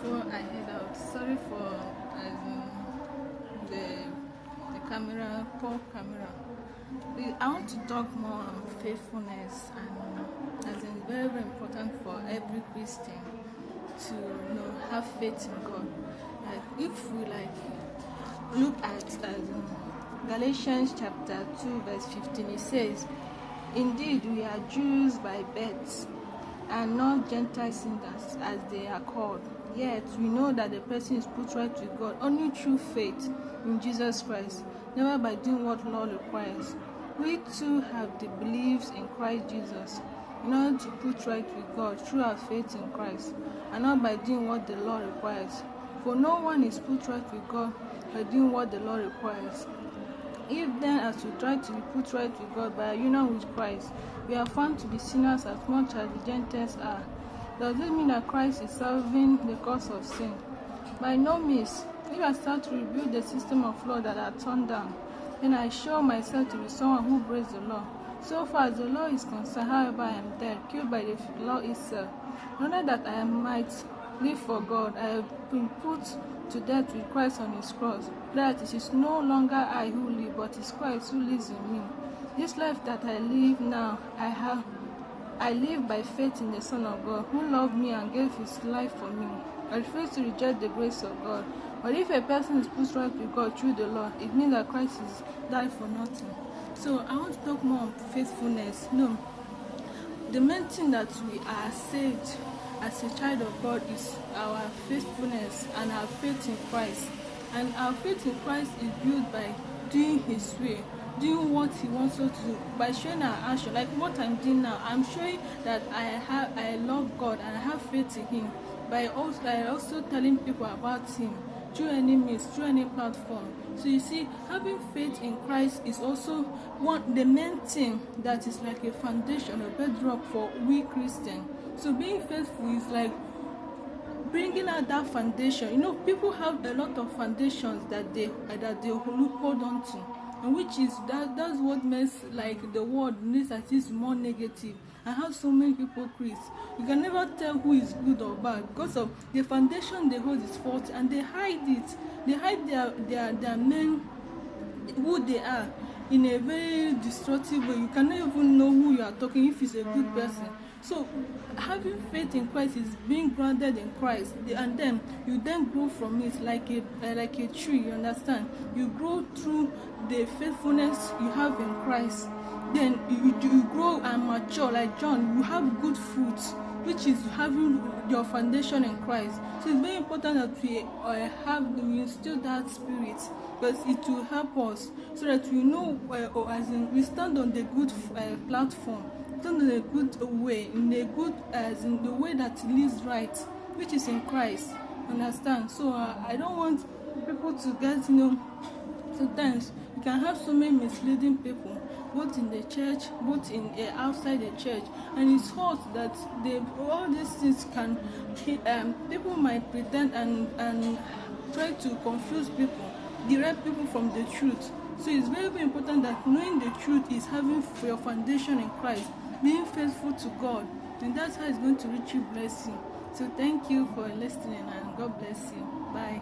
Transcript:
before I head out, sorry for the camera, poor camera. I want to talk more on faithfulness, and as in very, very important for every Christian to have faith in God. Like if we look at Galatians chapter 2 verse 15, it says, "Indeed we are Jews by birth, and not Gentile sinners as they are called. Yet we know that the person is put right with God only through faith in Jesus Christ, never by doing what law requires. We too have the beliefs in Christ Jesus, in order to put right with God through our faith in Christ, and not by doing what the law requires. For no one is put right with God by doing what the law requires. If then, as we try to be put right with God by our union with Christ, we are found to be sinners as much as the Gentiles are, does this mean that Christ is serving the cause of sin? By no means. If I start to rebuild the system of law that I turned down, then I show myself to be someone who breaks the law. So far as the law is concerned, however, I am dead, killed by the law itself. In order that I might live for God, I have been put to death with Christ on his cross. That it is no longer I who live, but it is Christ who lives in me. This life that I live now, I live by faith in the Son of God, who loved me and gave his life for me. I refuse to reject the grace of God. But if a person is put right with God through the law, it means that Christ is died for nothing. So I want to talk more on faithfulness. The main thing that we are saved as a child of God is our faithfulness and our faith in Christ. And our faith in Christ is built by doing his way, doing what he wants us to do, by showing our action. Like what I'm doing now, I'm showing that I love God and I have faith in him, by also telling people about him through any means, through any platform. So you see, having faith in Christ is also the main thing that is like a foundation, a bedrock for we Christians. So being faithful is like bringing out that foundation. People have a lot of foundations that they hold on to, and which is that's what makes like the world needs that is more negative and have so many hypocrites. You can never tell who is good or bad because of the foundation they hold is faulty, and they hide it. They hide their main who they are in a very destructive way. You cannot even know who you are talking if it's a good person. So having faith in Christ is being grounded in Christ, and then you then grow from it like a tree. You understand? You grow through the faithfulness you have in Christ. Then you grow and mature like John. You have good fruits, which is having your foundation in Christ. So it's very important that we instill that spirit, because it will help us so that we stand on the good platform, stand in a good way, in the way that leads right, which is in Christ. Understand? So I don't want people to get sometimes you can have so many misleading people, both in the church, both in outside the church, and it's hard that all these things can people might pretend and try to confuse people, direct people from the truth. So it's very, very important that knowing the truth is having your foundation in Christ, being faithful to God, and that's how it's going to reach you blessing. So thank you for listening, and God bless you. Bye.